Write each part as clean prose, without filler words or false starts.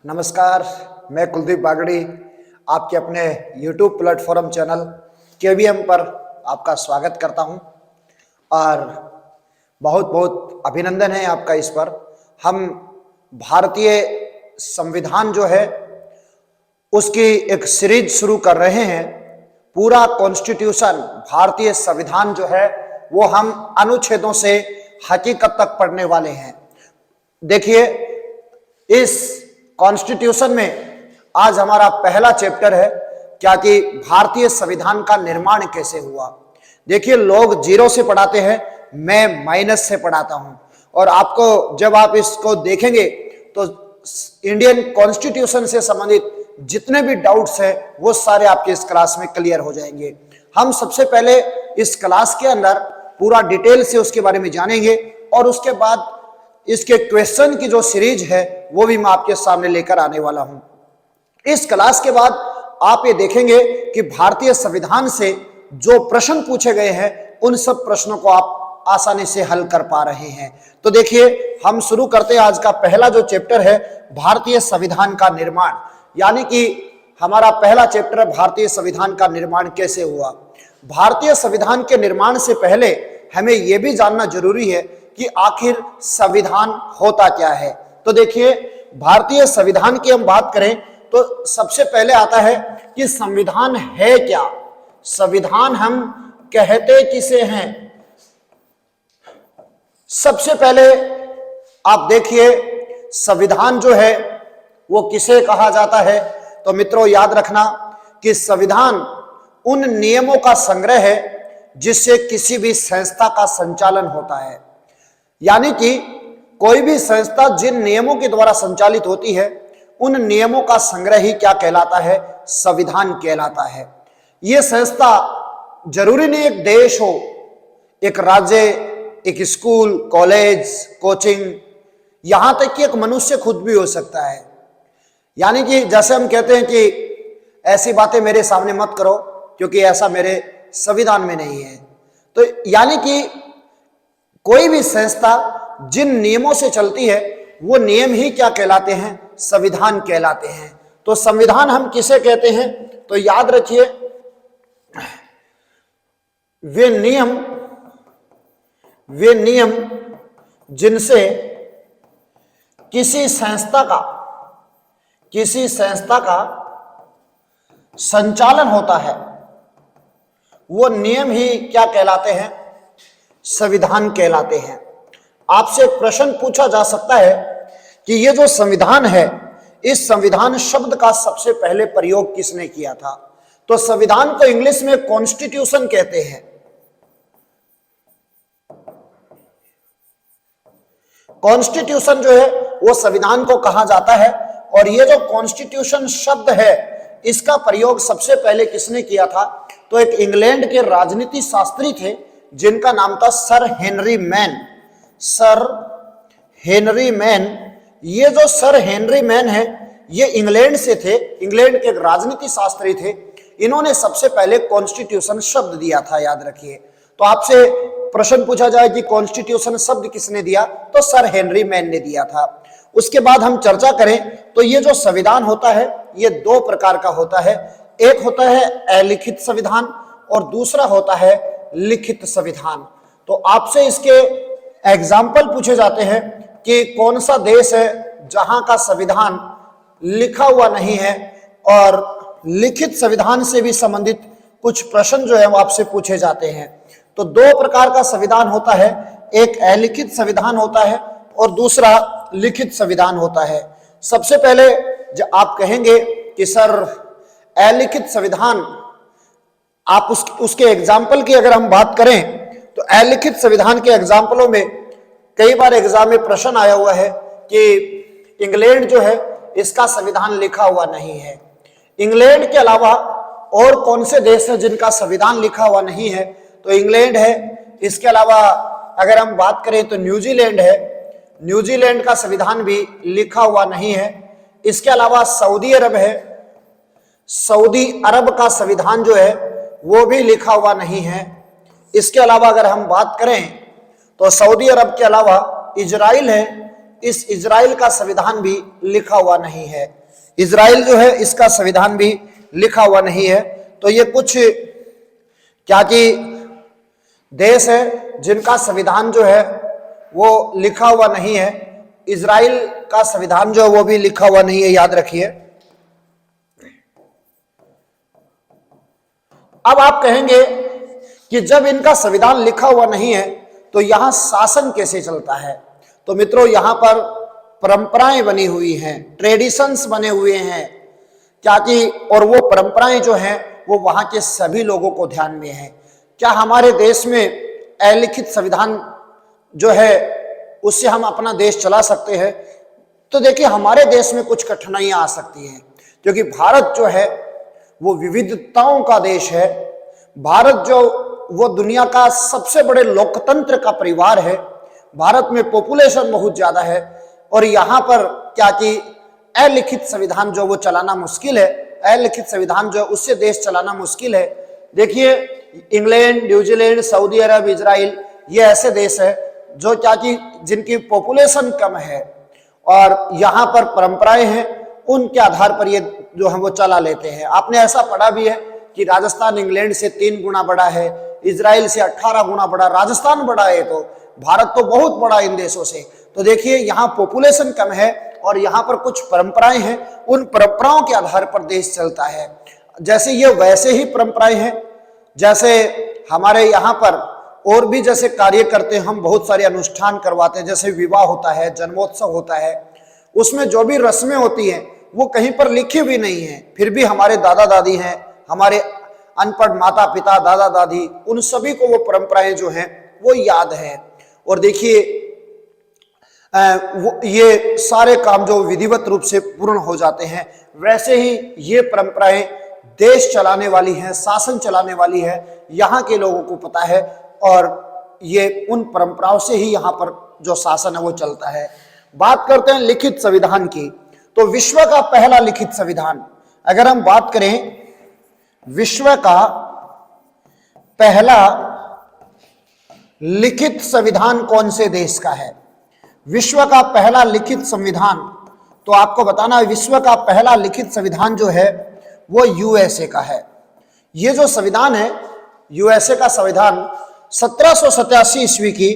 नमस्कार, मैं कुलदीप बागड़ी आपके अपने YouTube प्लेटफॉर्म चैनल KVM पर आपका स्वागत करता हूं और बहुत बहुत अभिनंदन है आपका इस पर। हम भारतीय संविधान जो है उसकी एक सीरीज शुरू कर रहे हैं। पूरा कॉन्स्टिट्यूशन भारतीय संविधान जो है वो हम अनुच्छेदों से हकीकत तक पढ़ने वाले हैं। देखिए, इस कॉन्स्टिट्यूशन में आज हमारा पहला चैप्टर है क्या कि भारतीय संविधान का निर्माण कैसे हुआ। देखिए, लोग जीरो से पढ़ाते हैं, मैं माइनस से पढ़ाता हूं और आपको जब आप इसको देखेंगे तो इंडियन कॉन्स्टिट्यूशन से संबंधित जितने भी डाउट्स हैं वो सारे आपके इस क्लास में क्लियर हो जाएंगे। हम सबसे पहले इस क्लास के अंदर पूरा डिटेल से उसके बारे में जानेंगे और उसके बाद इसके क्वेश्चन की जो सीरीज है वो भी मैं आपके सामने लेकर आने वाला हूं। इस क्लास के बाद आप ये देखेंगे कि भारतीय संविधान से जो प्रश्न पूछे गए हैं उन सब प्रश्नों को आप आसानी से हल कर पा रहे हैं। तो देखिए, हम शुरू करते हैं। आज का पहला जो चैप्टर है भारतीय संविधान का निर्माण, यानी कि हमारा पहला चैप्टर भारतीय संविधान का निर्माण कैसे हुआ। भारतीय संविधान के निर्माण से पहले हमें यह भी जानना जरूरी है कि आखिर संविधान होता क्या है। तो देखिए, भारतीय संविधान की हम बात करें तो सबसे पहले आता है कि संविधान है क्या। संविधान हम कहते किसे हैं। सबसे पहले आप देखिए, संविधान जो है वो किसे कहा जाता है। तो मित्रों, याद रखना कि संविधान उन नियमों का संग्रह है जिससे किसी भी संस्था का संचालन होता है। यानी कि कोई भी संस्था जिन नियमों के द्वारा संचालित होती है उन नियमों का संग्रह ही क्या कहलाता है, संविधान कहलाता है। यह संस्था जरूरी नहीं एक देश हो, एक राज्य, एक स्कूल, कॉलेज, कोचिंग, यहां तक कि एक मनुष्य खुद भी हो सकता है। यानी कि जैसे हम कहते हैं कि ऐसी बातें मेरे सामने मत करो क्योंकि ऐसा मेरे संविधान में नहीं है। तो यानी कि कोई भी संस्था जिन नियमों से चलती है वो नियम ही क्या कहलाते हैं, संविधान कहलाते हैं। तो संविधान हम किसे कहते हैं, तो याद रखिए, वे नियम जिनसे किसी संस्था का संचालन होता है वो नियम ही क्या कहलाते हैं, संविधान कहलाते हैं। आपसे एक प्रश्न पूछा जा सकता है कि ये जो संविधान है, इस संविधान शब्द का सबसे पहले प्रयोग किसने किया था। तो संविधान को इंग्लिश में कॉन्स्टिट्यूशन कहते हैं। कॉन्स्टिट्यूशन जो है वो संविधान को कहा जाता है और ये जो कॉन्स्टिट्यूशन शब्द है इसका प्रयोग सबसे पहले किसने किया था, तो एक इंग्लैंड के राजनीति शास्त्री थे जिनका नाम था सर हेनरी मैन। ये जो सर हेनरी मैन है ये इंग्लैंड से थे, इंग्लैंड के राजनीति शास्त्री थे। इन्होंने सबसे पहले कॉन्स्टिट्यूशन शब्द दिया था, याद रखिए। तो आपसे प्रश्न पूछा जाए कि कॉन्स्टिट्यूशन शब्द किसने दिया, तो सर हेनरी मैन ने दिया था। उसके बाद हम चर्चा करें तो ये जो संविधान होता है ये दो प्रकार का होता है। एक होता है अलिखित संविधान और दूसरा होता है लिखित संविधान। तो आपसे इसके एग्जाम्पल पूछे जाते हैं कि कौन सा देश है जहां का संविधान लिखा हुआ नहीं है, और लिखित संविधान से भी संबंधित कुछ प्रश्न जो है वो आपसे पूछे जाते हैं। तो दो प्रकार का संविधान होता है, एक अलिखित संविधान होता है और दूसरा लिखित संविधान होता है। सबसे पहले जब आप कहेंगे कि सर अलिखित संविधान, आप उसके एग्जाम्पल की अगर हम बात करें तो अलिखित संविधान के एग्जाम्पलों में कई बार एग्जाम में प्रश्न आया हुआ है कि इंग्लैंड जो है इसका संविधान लिखा हुआ नहीं है। इंग्लैंड के अलावा और कौन से देश हैं जिनका संविधान लिखा हुआ नहीं है, तो इंग्लैंड है। इसके अलावा अगर हम बात करें तो न्यूजीलैंड है, न्यूजीलैंड का संविधान भी लिखा हुआ नहीं है। इसके अलावा सऊदी अरब है, सऊदी अरब का संविधान जो है वो भी लिखा हुआ नहीं है। इसके अलावा अगर हम बात करें तो सऊदी अरब के अलावा इजराइल है, इस इजराइल का संविधान भी लिखा हुआ नहीं है। इजराइल जो है इसका संविधान भी लिखा हुआ नहीं है। तो ये कुछ क्या कि देश है जिनका संविधान जो है वो लिखा हुआ नहीं है। इजराइल का संविधान जो है वो भी लिखा हुआ नहीं है, याद रखिए। अब आप कहेंगे कि जब इनका संविधान लिखा हुआ नहीं है तो यहां शासन कैसे चलता है? तो मित्रों, यहां पर परंपराएं बनी हुई हैं, ट्रेडिशंस बने हुए हैं क्या कि, और वो परंपराएं जो हैं वो वहां के सभी लोगों को ध्यान में है। क्या हमारे देश में अलिखित संविधान जो है उससे हम अपना देश चला सकते हैं? तो देखिए, हमारे देश में कुछ कठिनाइयां आ सकती हैं, क्योंकि भारत जो है वो विविधताओं का देश है। भारत जो वो दुनिया का सबसे बड़े लोकतंत्र का परिवार है। भारत में पॉपुलेशन बहुत ज्यादा है और यहाँ पर क्या कि अलिखित संविधान जो वो चलाना मुश्किल है। अलिखित संविधान जो है उससे देश चलाना मुश्किल है। देखिए, इंग्लैंड, न्यूजीलैंड, सऊदी अरब, इजराइल, ये ऐसे देश है जो क्या कि जिनकी पॉपुलेशन कम है और यहाँ पर परंपराएं हैं, उनके आधार पर ये जो है वो चला लेते हैं। आपने ऐसा पढ़ा भी है कि राजस्थान इंग्लैंड से 3 गुना बड़ा है, इजराइल से 18 गुना बड़ा, राजस्थान बड़ा है, तो भारत तो बहुत बड़ा इन देशों से। तो देखिए, यहाँ पॉपुलेशन कम है और यहाँ पर कुछ परंपराएं हैं, उन परंपराओं के आधार पर देश चलता है। जैसे ये वैसे ही परंपराएं हैं जैसे हमारे यहाँ पर और भी जैसे कार्य करते हैं, हम बहुत सारे अनुष्ठान करवाते हैं, जैसे विवाह होता है, जन्मोत्सव होता है, उसमें जो भी रस्में होती हैं वो कहीं पर लिखी हुई नहीं है, फिर भी हमारे दादा दादी हैं, हमारे अनपढ़ माता पिता, दादा दादी, उन सभी को वो परंपराएं जो हैं वो याद है। और देखिए, ये सारे काम जो विधिवत रूप से पूर्ण हो जाते हैं, वैसे ही ये परंपराएं देश चलाने वाली हैं, शासन चलाने वाली है, यहाँ के लोगों को पता है और ये उन परंपराओं से ही यहाँ पर जो शासन है वो चलता है। बात करते हैं लिखित संविधान की, तो विश्व का पहला लिखित संविधान, अगर हम बात करें विश्व का पहला लिखित संविधान कौन से देश का है? विश्व का पहला लिखित संविधान, तो आपको बताना है विश्व का पहला लिखित संविधान जो है वो यूएसए का है। ये जो संविधान है, यूएसए का संविधान 1787 ईस्वी की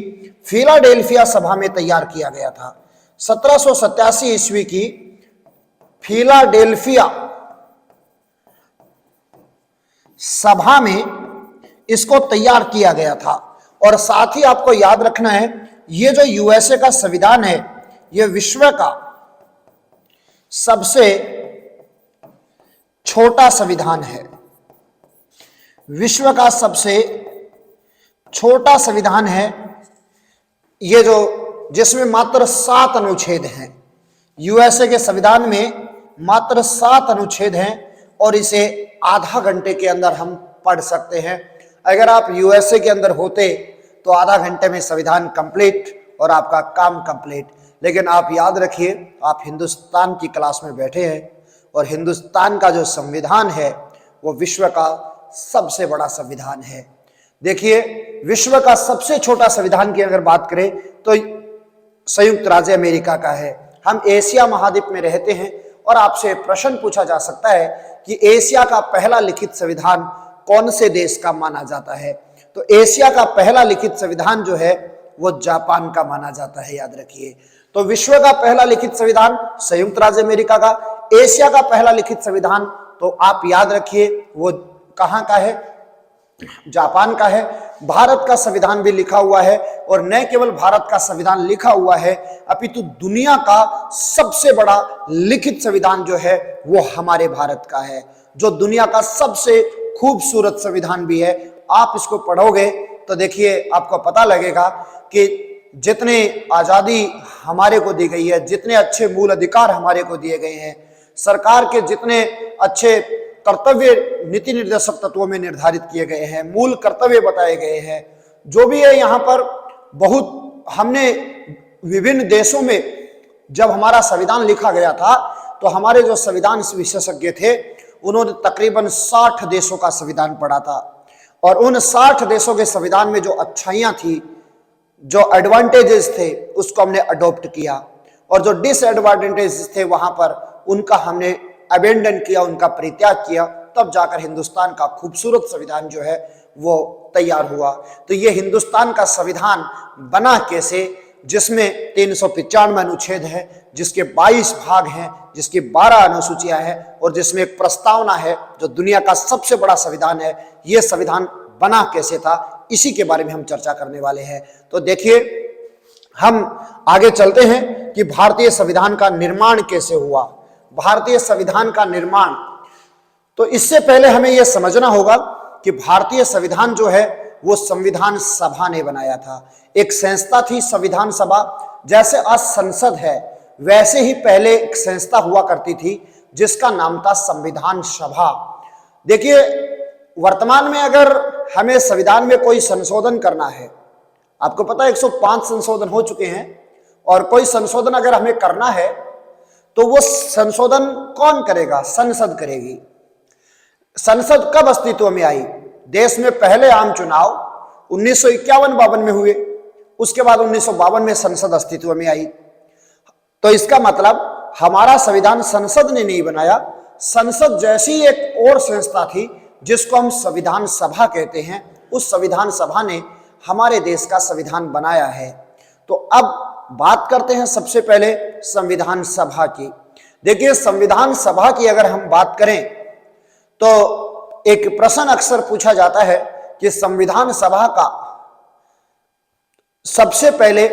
फिलाडेल्फिया सभा में तैयार किया गया था। 1787 ईस्वी की फिलाडेल्फिया सभा में इसको तैयार किया गया था। और साथ ही आपको याद रखना है, ये जो यूएसए का संविधान है, ये विश्व का सबसे छोटा संविधान है। विश्व का सबसे छोटा संविधान है ये, जो जिसमें मात्र 7 अनुच्छेद हैं। यूएसए के संविधान में मात्र 7 अनुच्छेद हैं और इसे आधा घंटे के अंदर हम पढ़ सकते हैं। अगर आप यूएसए के अंदर होते तो आधा घंटे में संविधान कंप्लीट और आपका काम कंप्लीट। लेकिन आप याद रखिए, आप हिंदुस्तान की क्लास में बैठे हैं और हिंदुस्तान का जो संविधान है वो विश्व का सबसे बड़ा संविधान है। देखिए, विश्व का सबसे छोटा संविधान की अगर बात करें तो संयुक्त राज्य अमेरिका का है। हम एशिया महाद्वीप में रहते हैं और आपसे प्रश्न पूछा जा सकता है कि एशिया का पहला लिखित संविधान कौन से देश का माना जाता है? तो एशिया का पहला लिखित संविधान जो है वो जापान का माना जाता है, याद रखिए। तो विश्व का पहला लिखित संविधान संयुक्त राज्य अमेरिका का, एशिया का पहला लिखित संविधान तो आप याद रखिए वो कहां का है? जापान का है। भारत का संविधान भी लिखा हुआ है और न केवल भारत का संविधान लिखा हुआ है अपितु दुनिया का सबसे बड़ा लिखित संविधान जो है वो हमारे भारत का है, जो दुनिया का सबसे खूबसूरत संविधान भी है। आप इसको पढ़ोगे तो देखिए आपको पता लगेगा कि जितने आजादी हमारे को दी गई है, जितने अच्छे मूल अधिकार हमारे को दिए गए हैं, सरकार के जितने अच्छे कर्तव्य नीति निर्देशक तत्वों में निर्धारित किए गए हैं, मूल कर्तव्य बताए गए हैं, जो भी है यहाँ पर बहुत हमने विभिन्न देशों में जब हमारा संविधान लिखा गया था तो हमारे जो संविधान विशेषज्ञ थे उन्होंने तकरीबन 60 देशों का संविधान पढ़ा था और उन 60 देशों के संविधान में जो अच्छाइयां थी, जो एडवांटेजेस थे, उसको हमने अडॉप्ट किया और जो डिसएडवांटेजेस थे वहां पर उनका हमने अबेंडन किया, उनका परित्याग किया, तब जाकर हिंदुस्तान का खूबसूरत संविधान जो है वो तैयार हुआ। तो ये हिंदुस्तान का संविधान बना कैसे, जिसमें 395 अनुच्छेद है, जिसके 22 भाग हैं, जिसकी 12 अनुसूचियां हैं और जिसमें एक प्रस्तावना है जो दुनिया का सबसे बड़ा संविधान है। यह संविधान बना कैसे था, इसी के बारे में हम चर्चा करने वाले हैं। तो देखिए, हम आगे चलते हैं कि भारतीय संविधान का निर्माण कैसे हुआ। भारतीय संविधान का निर्माण, तो इससे पहले हमें यह समझना होगा कि भारतीय संविधान जो है वो संविधान सभा ने बनाया था। एक संस्था थी संविधान सभा। जैसे आज संसद है वैसे ही पहले एक संस्था हुआ करती थी जिसका नाम था संविधान सभा। देखिए, वर्तमान में अगर हमें संविधान में कोई संशोधन करना है, आपको पता है 105 संशोधन हो चुके हैं, और कोई संशोधन अगर हमें करना है तो वो संशोधन कौन करेगा? संसद करेगी। संसद कब अस्तित्व में आई? देश में पहले आम चुनाव 1951-52 में हुए, उसके बाद 1952 में संसद अस्तित्व में आई। तो इसका मतलब हमारा संविधान संसद ने नहीं बनाया। संसद जैसी एक और संस्था थी जिसको हम संविधान सभा कहते हैं, उस संविधान सभा ने हमारे देश का संविधान बनाया है। तो अब बात करते हैं सबसे पहले संविधान सभा की। देखिए, संविधान सभा की अगर हम बात करें तो एक प्रश्न अक्सर पूछा जाता है कि संविधान सभा का सबसे पहले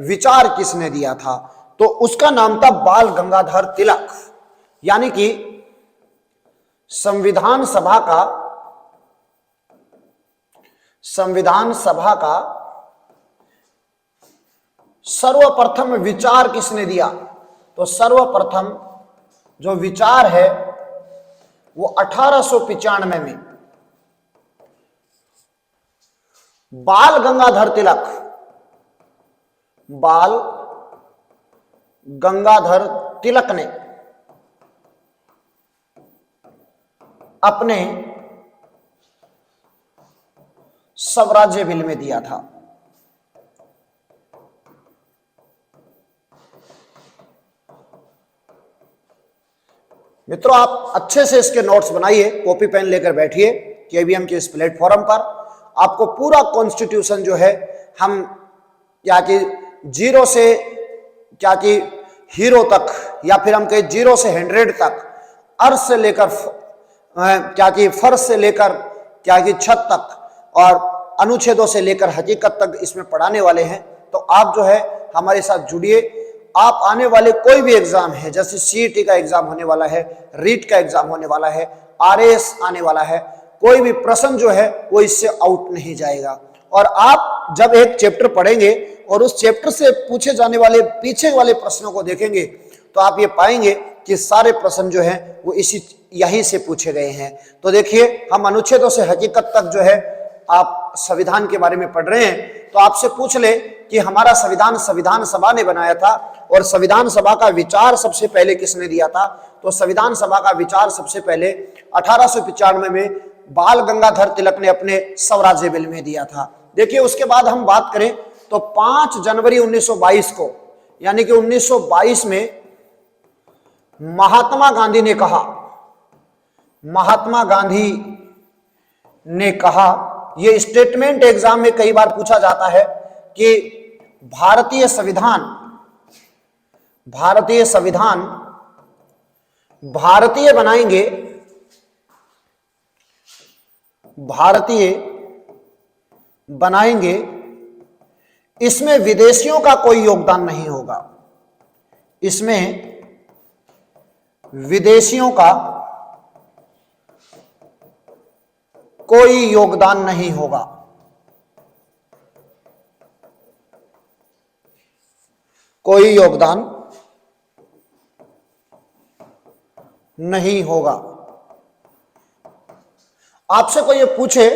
विचार किसने दिया था? तो उसका नाम था बाल गंगाधर तिलक। यानी कि संविधान सभा का सर्वप्रथम विचार किसने दिया? तो सर्वप्रथम जो विचार है वो 1895 में बाल गंगाधर तिलक ने अपने स्वराज्य बिल में दिया था। मित्रों, आप अच्छे से इसके नोट्स बनाइए, कॉपी पेन लेकर बैठिए। केवीएम के इस प्लेटफॉर्म पर आपको पूरा कॉन्स्टिट्यूशन जो है हम क्या कि जीरो से क्या कि हीरो तक, या फिर हम कहें जीरो से 100 तक, अर्थ से लेकर क्या कि फर्श से लेकर क्या कि छत तक, और अनुच्छेदों से लेकर हकीकत तक इसमें पढ़ाने वाले हैं। तो आप जो है हमारे साथ जुड़िए। आप आने वाले कोई भी एग्जाम है, जैसे सीईटी का एग्जाम होने वाला है, रीट का एग्जाम होने वाला है, आरएएस आने वाला है, कोई भी प्रश्न जो है वो इससे आउट नहीं जाएगा। और आप जब एक चैप्टर पढ़ेंगे और उस चैप्टर से पूछे जाने वाले पीछे वाले प्रश्नों को देखेंगे तो आप ये पाएंगे कि सारे प्रश्न जो है वो यहीं से पूछे गए हैं। तो देखिए, हम अनुच्छेदों से हकीकत तक जो है आप संविधान के बारे में पढ़ रहे हैं। तो आपसे पूछ ले कि हमारा संविधान सभा ने बनाया था, और संविधान सभा का विचार सबसे पहले किसने दिया था? तो संविधान सभा का विचार सबसे पहले 1895 में बाल गंगाधर तिलक ने अपने स्वराज्य बिल में दिया था। देखिए, उसके बाद हम बात करें तो 5 जनवरी 1922 को, यानी कि 1922 में महात्मा गांधी ने कहा, यह स्टेटमेंट एग्जाम में कई बार पूछा जाता है कि भारतीय संविधान भारतीय बनाएंगे, इसमें विदेशियों का कोई योगदान नहीं होगा। इसमें विदेशियों का कोई योगदान नहीं होगा। कोई योगदान नहीं होगा। आपसे कोई ये पूछे,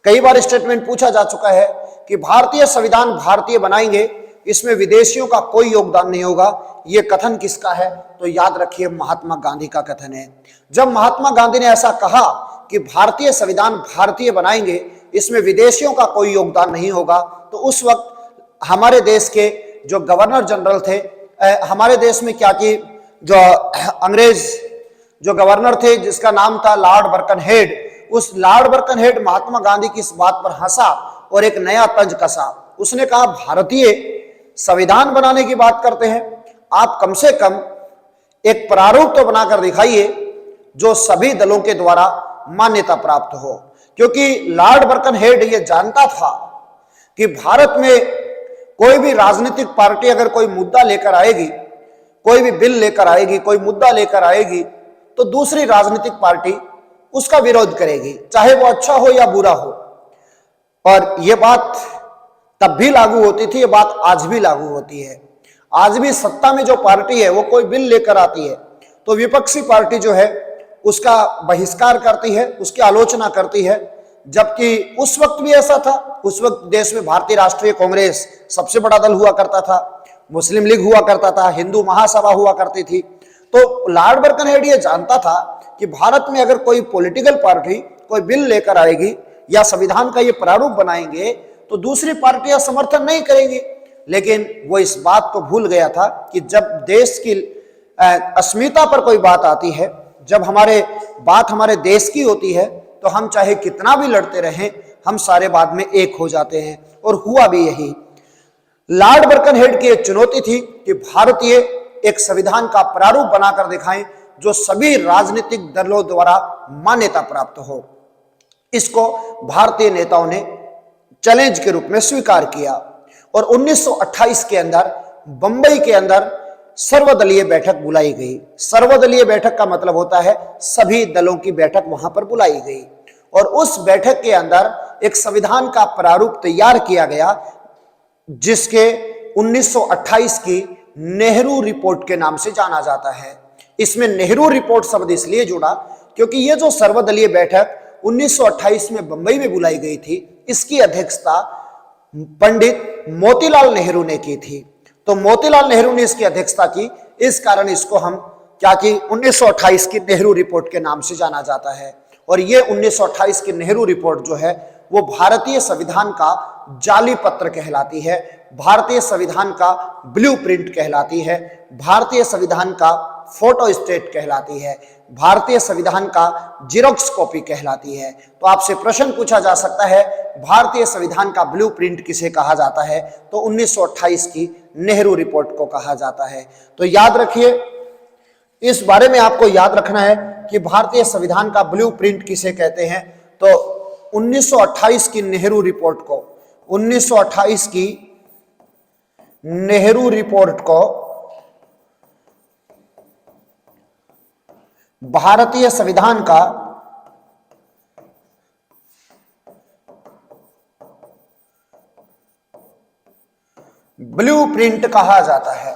कई बार स्टेटमेंट पूछा जा चुका है कि भारतीय संविधान भारतीय बनाएंगे, इसमें विदेशियों का कोई योगदान नहीं होगा, यह कथन किसका है? तो याद रखिए, महात्मा गांधी का कथन है। जब महात्मा गांधी ने ऐसा कहा कि भारतीय संविधान भारतीय बनाएंगे, इसमें विदेशियों का कोई योगदान नहीं होगा, तो उस वक्त हमारे देश के जो गवर्नर जनरल थे हमारे देश में क्या कि जो अंग्रेज जो गवर्नर थे जिसका नाम था लॉर्ड बर्कनहेड, उस लॉर्ड बर्कनहेड महात्मा गांधी की इस बात पर हंसा और एक नया तंज कसा। उसने कहा भारतीय संविधान बनाने की बात करते हैं, आप कम से कम एक प्रारूप तो बनाकर दिखाइए जो सभी दलों के द्वारा मान्यता प्राप्त हो। क्योंकि लॉर्ड बर्कनहेड ये जानता था कि भारत में कोई भी राजनीतिक पार्टी अगर कोई मुद्दा लेकर आएगी, कोई भी बिल लेकर आएगी, कोई मुद्दा लेकर आएगी, तो दूसरी राजनीतिक पार्टी उसका विरोध करेगी, चाहे वो अच्छा हो या बुरा हो। और ये बात तब भी लागू होती थी, ये बात आज भी लागू होती है। आज भी सत्ता में जो पार्टी है वो कोई बिल लेकर आती है तो विपक्षी पार्टी जो है उसका बहिष्कार करती है, उसकी आलोचना करती है। जबकि उस वक्त भी ऐसा था, उस वक्त देश में भारतीय राष्ट्रीय कांग्रेस सबसे बड़ा दल हुआ करता था, मुस्लिम लीग हुआ करता था, हिंदू महासभा हुआ करती थी। तो लॉर्ड बर्कनहेड ये जानता था कि भारत में अगर कोई पॉलिटिकल पार्टी कोई बिल लेकर आएगी या संविधान का ये प्रारूप बनाएंगे तो दूसरी पार्टियां समर्थन नहीं करेंगी। लेकिन वो इस बात को भूल गया था कि जब देश की अस्मिता पर कोई बात आती है, जब हमारे देश की होती है, तो हम चाहे कितना भी लड़ते रहें, हम सारे बाद में एक हो जाते हैं। और हुआ भी यही। लॉर्ड बर्कनहेड की एक चुनौती थी कि भारतीय एक संविधान का प्रारूप बनाकर दिखाएं जो सभी राजनीतिक दलों द्वारा मान्यता प्राप्त हो। इसको भारतीय नेताओं ने चैलेंज के रूप में स्वीकार किया और 1928 के अंदर बंबई के अंदर सर्वदलीय बैठक बुलाई गई। सर्वदलीय बैठक का मतलब होता है सभी दलों की बैठक वहां पर बुलाई गई और उस बैठक के अंदर एक संविधान का प्रारूप तैयार किया गया जिसके 1928 की नेहरू रिपोर्ट के नाम से जाना जाता है। इसमें नेहरू रिपोर्ट शब्द इसलिए जुड़ा क्योंकि ये जो सर्वदलीय बैठक 1928 में बंबई में बुलाई गई थी, इसकी अध्यक्षता पंडित मोतीलाल नेहरू ने की थी। तो मोतीलाल नेहरू ने इसकी अध्यक्षता की, इस कारण इसको हम क्या कि 1928 की नेहरू रिपोर्ट के नाम से जाना जाता है। और ये 1928 की नेहरू रिपोर्ट जो है वो भारतीय संविधान का जाली पत्र कहलाती है, भारतीय संविधान का ब्लूप्रिंट कहलाती है, भारतीय संविधान का फोटो स्टेट कहलाती है, भारतीय संविधान का जेरॉक्स कॉपी कहलाती है। तो आपसे प्रश्न पूछा जा सकता है भारतीय संविधान का ब्लूप्रिंट किसे कहा जाता है, तो 1928 की नेहरू रिपोर्ट को कहा जाता है। तो याद रखिए, इस बारे में आपको याद रखना है कि भारतीय संविधान का ब्लूप्रिंट किसे कहते हैं। तो 1928 की नेहरू रिपोर्ट को 1928 की नेहरू रिपोर्ट को भारतीय संविधान का ब्लूप्रिंट कहा जाता है।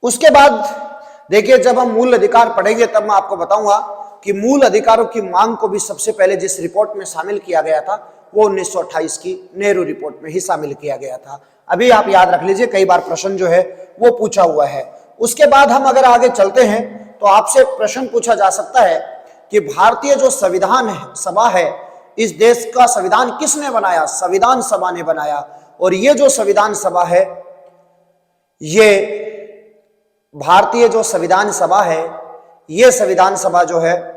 उसके बाद देखिए, जब हम मूल अधिकार पढ़ेंगे तब मैं आपको बताऊंगा कि मूल अधिकारों की मांग को भी सबसे पहले जिस रिपोर्ट में शामिल किया गया था वो 1928 की नेहरू रिपोर्ट में ही शामिल किया गया था। अभी आप याद रख लीजिए, कई बार प्रश्न जो है वो पूछा हुआ है। उसके बाद हम अगर आगे चलते हैं तो आपसे प्रश्न पूछा जा सकता है कि भारतीय जो संविधान सभा है, इस देश का संविधान किसने बनाया? संविधान सभा ने बनाया। और ये जो संविधान सभा है, ये भारतीय जो संविधान सभा है, ये संविधान सभा जो है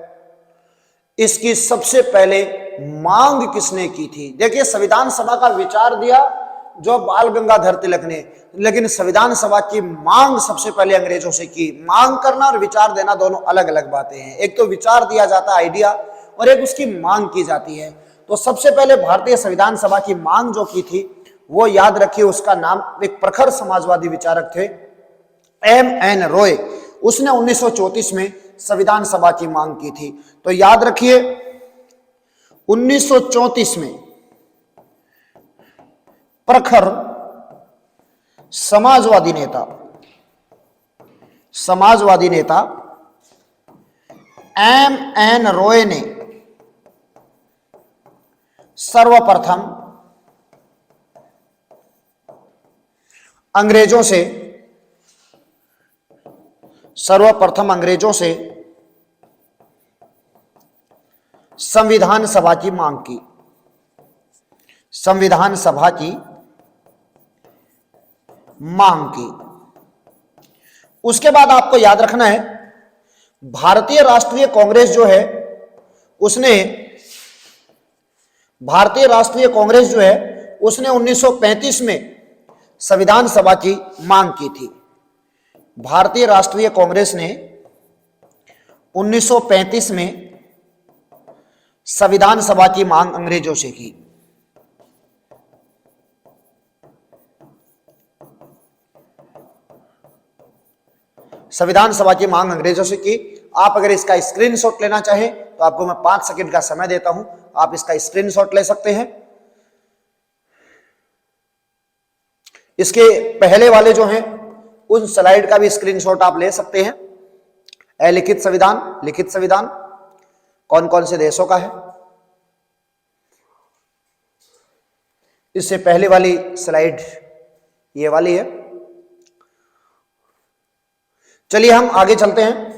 इसकी सबसे पहले मांग किसने की थी? देखिए, संविधान सभा का विचार दिया जो बाल गंगाधर तिलक ने, लेकिन संविधान सभा की मांग सबसे पहले अंग्रेजों से की। मांग करना और विचार देना दोनों अलग अलग बातें हैं। एक तो विचार दिया जाता है, आइडिया, और एक उसकी मांग की जाती है। तो सबसे पहले भारतीय संविधान सभा की मांग जो की थी वो याद रखिए, उसका नाम एक प्रखर समाजवादी विचारक थे M.N. रॉय। उसने 1934 में संविधान सभा की मांग की थी। तो याद रखिए, 1934 में प्रखर समाजवादी नेता M.N. रॉय ने सर्वप्रथम अंग्रेजों से संविधान सभा की मांग की, संविधान सभा की मांग की। उसके बाद आपको याद रखना है, भारतीय राष्ट्रीय कांग्रेस जो है उसने, भारतीय राष्ट्रीय कांग्रेस जो है उसने 1935 में संविधान सभा की मांग की थी। भारतीय राष्ट्रीय कांग्रेस ने 1935 में संविधान सभा की मांग अंग्रेजों से की। संविधान सभा की मांग अंग्रेजों से की। आप अगर इसका स्क्रीनशॉट लेना चाहें तो आपको मैं 5 सेकंड का समय देता हूं, आप इसका स्क्रीनशॉट ले सकते हैं। इसके पहले वाले जो हैं उन स्लाइड का भी स्क्रीनशॉट आप ले सकते हैं। अलिखित संविधान, लिखित संविधान कौन कौन से देशों का है, इससे पहले वाली स्लाइड ये वाली है। चलिए हम आगे चलते हैं।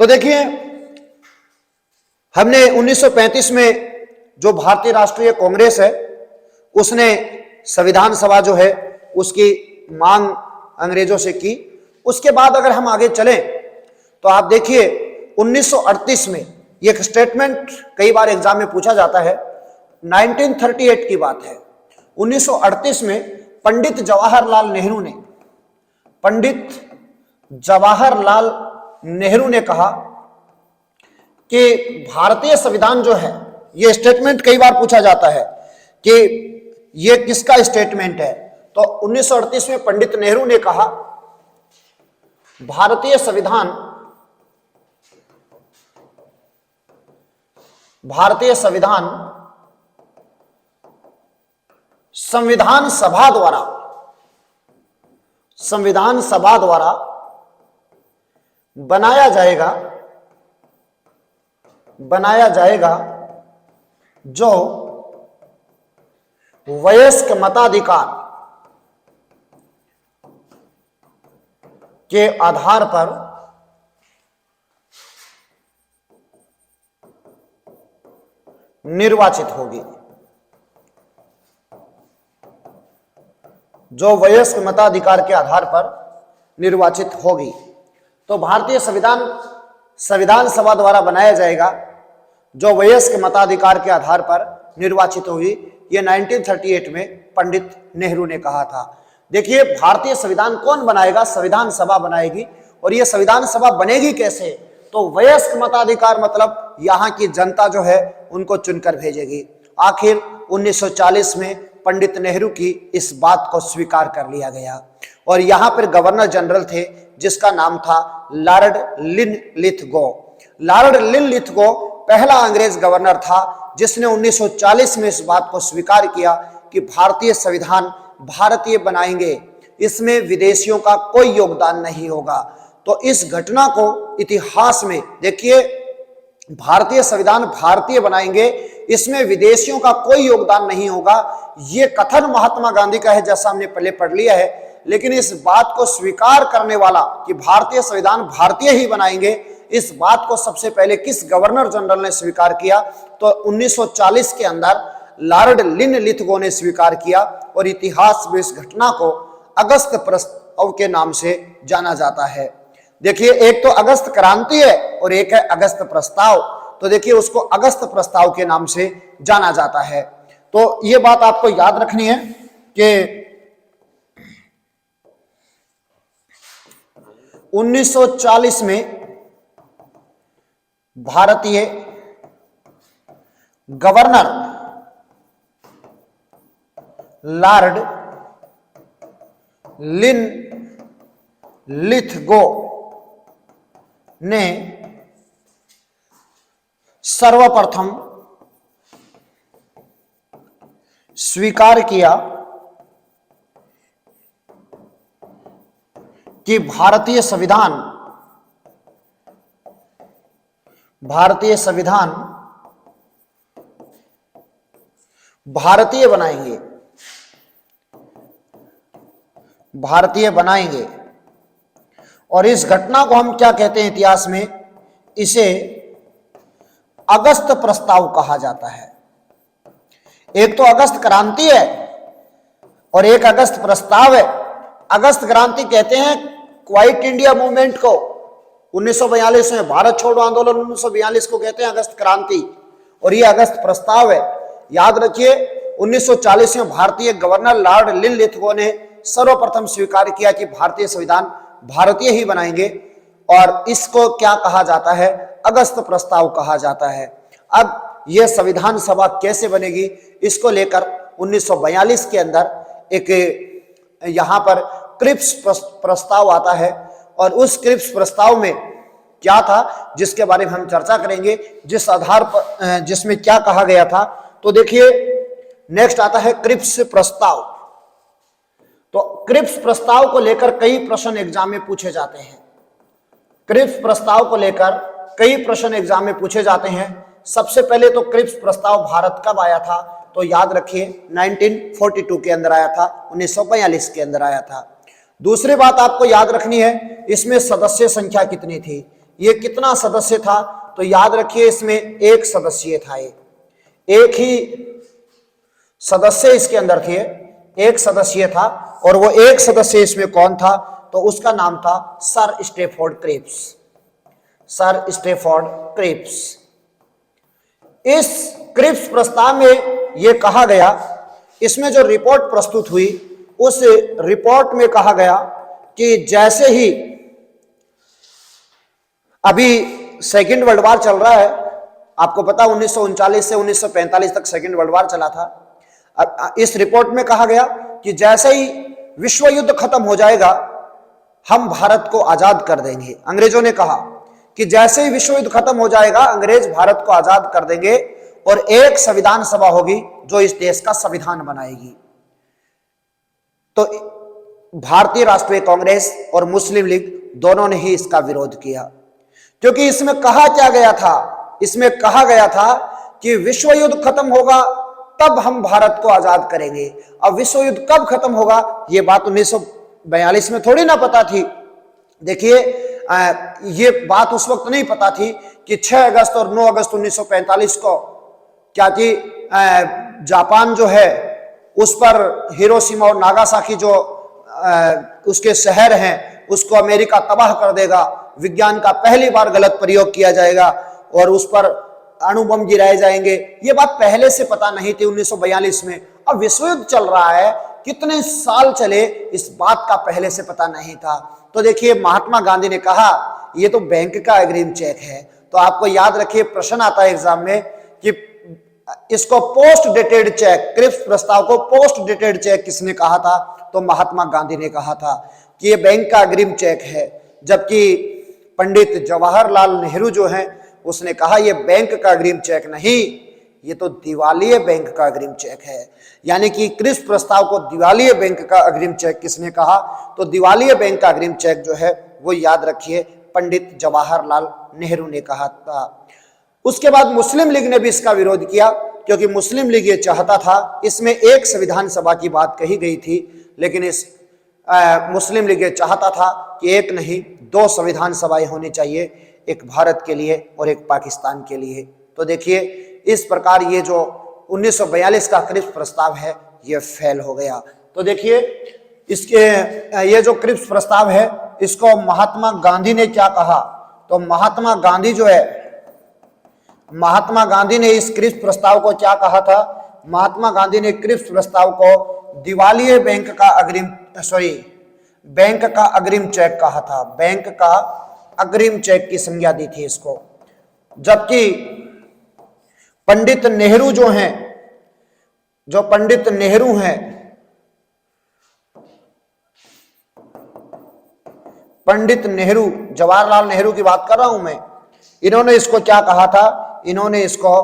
तो देखिए, हमने 1935 में जो भारतीय राष्ट्रीय कांग्रेस है उसने संविधान सभा जो है उसकी मांग अंग्रेजों से की। उसके बाद अगर हम आगे चलें तो आप देखिए 1938 में, ये एक स्टेटमेंट कई बार एग्जाम में पूछा जाता है, 1938 की बात है। 1938 में पंडित जवाहरलाल नेहरू ने, पंडित जवाहरलाल नेहरू ने कहा कि भारतीय संविधान जो है, ये स्टेटमेंट कई बार पूछा जाता है कि ये किसका स्टेटमेंट है, तो 1938 में पंडित नेहरू ने कहा भारतीय संविधान, भारतीय संविधान संविधान सभा द्वारा, संविधान सभा द्वारा बनाया जाएगा, बनाया जाएगा जो वयस्क मताधिकार के आधार पर निर्वाचित होगी, जो वयस्क मताधिकार के आधार पर निर्वाचित होगी। तो भारतीय संविधान संविधान सभा द्वारा बनाया जाएगा जो वयस्क मताधिकार के आधार पर निर्वाचित होगी। यह 1938 में पंडित नेहरू ने कहा था। देखिए, भारतीय संविधान कौन बनाएगा? संविधान सभा बनाएगी। और यह संविधान सभा बनेगी कैसे? तो वयस्क मताधिकार मतलब यहां की जनता जो है उनको चुनकर भेजेगी। आखिर 1940 में पंडित नेहरू की इस बात को स्वीकार कर लिया गया और यहां पर गवर्नर जनरल थे जिसका नाम था लॉर्ड लिनलिथगो। लॉर्ड लिनलिथगो पहला अंग्रेज गवर्नर था जिसने 1940 में इस बात को स्वीकार किया कि भारतीय संविधान भारतीय बनाएंगे, इसमें विदेशियों का कोई योगदान नहीं होगा। तो इस घटना को इतिहास में देखिए, भारतीय संविधान भारतीय बनाएंगे, इसमें विदेशियों का कोई योगदान नहीं होगा, यह कथन महात्मा गांधी का है, जैसा हमने पहले पढ़ लिया है। लेकिन इस बात को स्वीकार करने वाला कि भारतीय संविधान भारतीय ही बनाएंगे, इस बात को सबसे पहले किस गवर्नर जनरल ने स्वीकार किया? तो 1940 के अंदर लॉर्ड लिनलिथगो ने स्वीकार किया और इतिहास में इस घटना को अगस्त प्रस्ताव के नाम से जाना जाता है। देखिए, एक तो अगस्त क्रांति है और एक है अगस्त प्रस्ताव। तो देखिए, उसको अगस्त प्रस्ताव के नाम से जाना जाता है। तो यह बात आपको याद रखनी है कि 1940 में भारतीय गवर्नर लॉर्ड लिनलिथगो ने सर्वप्रथम स्वीकार किया कि भारतीय संविधान भारतीय बनाएंगे, भारतीय बनाएंगे और इस घटना को हम क्या कहते हैं इतिहास में, इसे अगस्त प्रस्ताव कहा जाता है। एक तो अगस्त क्रांति है और एक अगस्त प्रस्ताव है। अगस्त क्रांति कहते हैं क्वाइट इंडिया मूवमेंट को, 1942 में भारत छोड़ो आंदोलन 1942 को कहते हैं अगस्त क्रांति, और ये अगस्त प्रस्ताव है। याद रखिए 1940 में भारतीय गवर्नर लॉर्ड लिनलिथगो ने सर्वप्रथम स्वीकार किया कि भारतीय संविधान भारतीय ही बनाएंगे, और इसको क्या कहा जाता है, अगस्त प्रस्ताव कहा जाता है। अब यह संविधान सभा कैसे बनेगी, इसको लेकर 1942 के अंदर एक यहां पर क्रिप्स प्रस्ताव आता है, और उस क्रिप्स प्रस्ताव में क्या था जिसके बारे में हम चर्चा करेंगे, जिस आधार पर जिसमें क्या कहा गया था। तो देखिए नेक्स्ट आता है क्रिप्स प्रस्ताव। तो क्रिप्स प्रस्ताव को लेकर कई प्रश्न एग्जाम में पूछे जाते हैं। क्रिप्स प्रस्ताव को लेकर कई प्रश्न एग्जाम में पूछे जाते हैं। सबसे पहले तो क्रिप्स प्रस्ताव भारत कब आया था, तो याद रखिए 1942 के अंदर आया था, 1942 के अंदर आया था। दूसरी बात आपको याद रखनी है, इसमें सदस्य संख्या कितनी थी, ये कितना सदस्य था, तो याद रखिए इसमें एक सदस्य था, एक ही सदस्य इसके अंदर थे, एक सदस्य था, और वो एक सदस्य इसमें कौन था, तो उसका नाम था sir Stafford Cripps. Sir Stafford Cripps. इस क्रिप्स प्रस्ताव में यह कहा गया, इसमें जो रिपोर्ट प्रस्तुत हुई उस रिपोर्ट में कहा गया कि जैसे ही अभी सेकेंड वर्ल्ड वार चल रहा है, आपको पता 1939 से 1945 तक सेकेंड वर्ल्ड वार चला था। अब इस रिपोर्ट में कहा गया कि जैसे ही विश्व युद्ध खत्म हो जाएगा हम भारत को आजाद कर देंगे। अंग्रेजों ने कहा कि जैसे ही विश्व युद्ध खत्म हो जाएगा अंग्रेज भारत को आजाद कर देंगे और एक संविधान सभा होगी जो इस देश का संविधान बनाएगी। तो भारतीय राष्ट्रीय कांग्रेस और मुस्लिम लीग दोनों ने ही इसका विरोध किया, क्योंकि इसमें कहा क्या गया था, इसमें कहा गया था कि विश्व युद्ध खत्म होगा तब हम भारत को आजाद करेंगे। अब विश्व युद्ध कब खत्म होगा ये बात 1942 में थोड़ी ना पता थी। देखिए ये बात उस वक्त नहीं पता थी कि 6 अगस्त और 9 अगस्त 1945 को क्या कि जापान जो है उस पर हिरोशिमा और नागासाकी जो उसके शहर हैं उसको अमेरिका तबाह कर देगा, विज्ञान का पहली बार गलत प्रयोग किया जाएगा और उस पर अणु बम गिराए जाएंगे। ये बात पहले से पता नहीं थी 1942 में। अब विश्व युद्ध चल रहा है, कितने साल चले, इस बात का पहले से पता नहीं था। तो देखिए महात्मा गांधी ने कहा ये तो बैंक का अग्रिम चेक है। तो आपको याद रखिए प्रश्न आता है एग्जाम में कि इसको पोस्ट डेटेड चेक, क्रिप्स प्रस्ताव को पोस्ट डेटेड चेक किसने कहा था, तो महात्मा गांधी ने कहा था कि ये बैंक का अग्रिम चेक है। जबकि पंडित जवाहरलाल नेहरू जो हैं उसने कहा ये बैंक का अग्रिम चेक नहीं, ये तो दिवालिये बैंक का अग्रिम चेक है। यानी कि क्रिप्स प्रस्ताव को दिवालिये बैंक का अग्रिम चेक किसने कहा, तो दिवालिये बैंक का अग्रिम चेक जो है वो याद रखिए पंडित जवाहरलाल नेहरू ने कहा था। उसके बाद मुस्लिम लीग ने भी इसका विरोध किया, क्योंकि मुस्लिम लीग ये चाहता था, इसमें एक संविधान सभा की बात कही गई थी, लेकिन इस मुस्लिम लीग ये चाहता था कि एक नहीं 2 संविधान सभाएं होनी चाहिए, एक भारत के लिए और एक पाकिस्तान के लिए। तो देखिए इस प्रकार ये जो 1942 का क्रिप्स प्रस्ताव है ये फेल हो गया। तो देखिए इसके ये जो क्रिप्स प्रस्ताव है इसको महात्मा गांधी ने क्या कहा, तो महात्मा गांधी जो है, महात्मा गांधी ने इस क्रिप्स प्रस्ताव को क्या कहा था, महात्मा गांधी ने क्रिप्स प्रस्ताव को दिवालिये बैंक का बैंक का अग्रिम चेक कहा था, बैंक का अग्रिम चेक की संज्ञा दी थी इसको। जबकि पंडित नेहरू जो हैं, जो पंडित नेहरू हैं, पंडित नेहरू, जवाहरलाल नेहरू की बात कर रहा हूं मैं, इन्होंने इसको क्या कहा था, इन्होंने इसको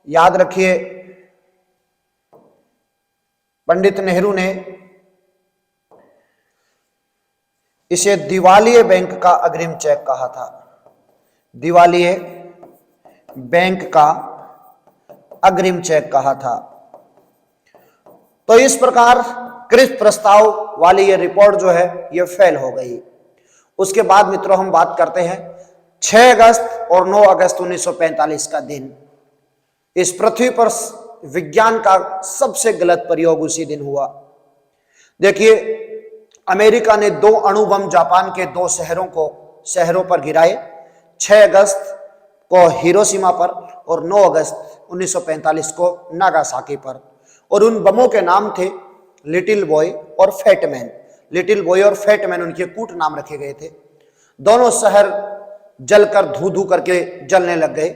याद रखिए पंडित नेहरू ने इसे दिवालिये बैंक का अग्रिम चेक कहा था, दिवालिये बैंक का अग्रिम चेक कहा था। तो इस प्रकार क्रिप्स प्रस्ताव वाली ये रिपोर्ट जो है ये फेल हो गई। उसके बाद मित्रों हम बात करते हैं 6 अगस्त और 9 अगस्त 1945 का दिन। इस पृथ्वी पर विज्ञान का सबसे गलत प्रयोग उसी दिन हुआ। देखिए, अमेरिका ने 2 अणु बम जापान के 2 शहरों पर गिराए, 6 अगस्त को हिरोशिमा पर और 9 अगस्त 1945 को नागासाकी पर। और उन बमों के नाम थे लिटिल बॉय और फैटमैन। लिटिल बॉय और फैटमैन उनके कूट नाम रखे गए थे। दोनों शहर जलकर धू धू करके जलने लग गए।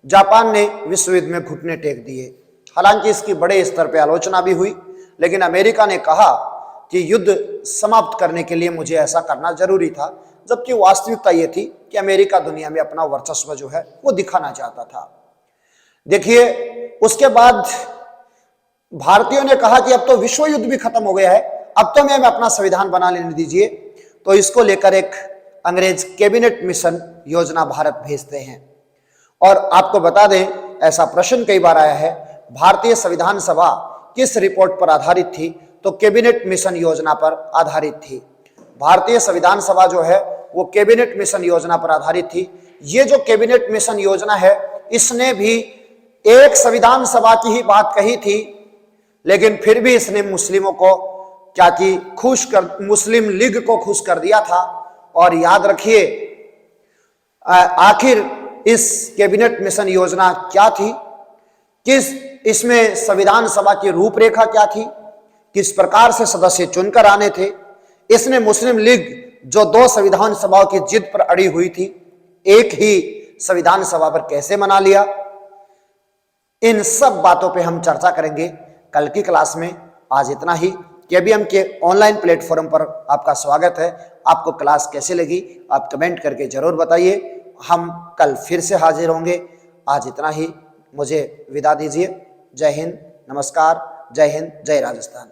जापान ने विश्व युद्ध में घुटने टेक दिए। हालांकि इसकी बड़े स्तर पर आलोचना भी हुई, लेकिन अमेरिका ने कहा कि युद्ध समाप्त करने के लिए मुझे ऐसा करना जरूरी था, जबकि वास्तविकता यह थी कि अमेरिका दुनिया में अपना वर्चस्व जो है वो दिखाना चाहता था। देखिए, उसके बाद भारतीयों ने कहा कि अब तो विश्व युद्ध भी खत्म हो गया है, अब तो हमें अपना संविधान बना लेने दीजिए। तो इसको लेकर एक अंग्रेज कैबिनेट मिशन योजना भारत भेजते हैं। और आपको बता दें, ऐसा प्रश्न कई बार आया है, भारतीय संविधान सभा किस रिपोर्ट पर आधारित थी? तो कैबिनेट मिशन योजना पर आधारित थी। भारतीय संविधान सभा जो है वो कैबिनेट मिशन योजना पर आधारित थी। ये जो कैबिनेट मिशन योजना है, इसने भी एक संविधान सभा की ही बात कही थी, लेकिन फिर भी इसने मुस्लिमों को क्या की मुस्लिम लीग को खुश कर दिया था। और याद रखिए, आखिर इस कैबिनेट मिशन योजना क्या थी, इसमें संविधान सभा की रूपरेखा क्या थी, किस प्रकार से सदस्य चुनकर आने थे, इसने मुस्लिम लीग जो 2 संविधान सभाओं की जिद पर अड़ी हुई थी, एक ही संविधान सभा पर कैसे मना लिया। इन सब बातों पे हम चर्चा करेंगे कल की क्लास में। आज इतना ही। केबीएम के ऑनलाइन प्लेटफॉर्म पर आपका स्वागत है। आपको क्लास कैसे लगी आप कमेंट करके जरूर बताइए। हम कल फिर से हाजिर होंगे। आज इतना ही, मुझे विदा दीजिए। जय हिंद, नमस्कार, जय हिंद, जय राजस्थान।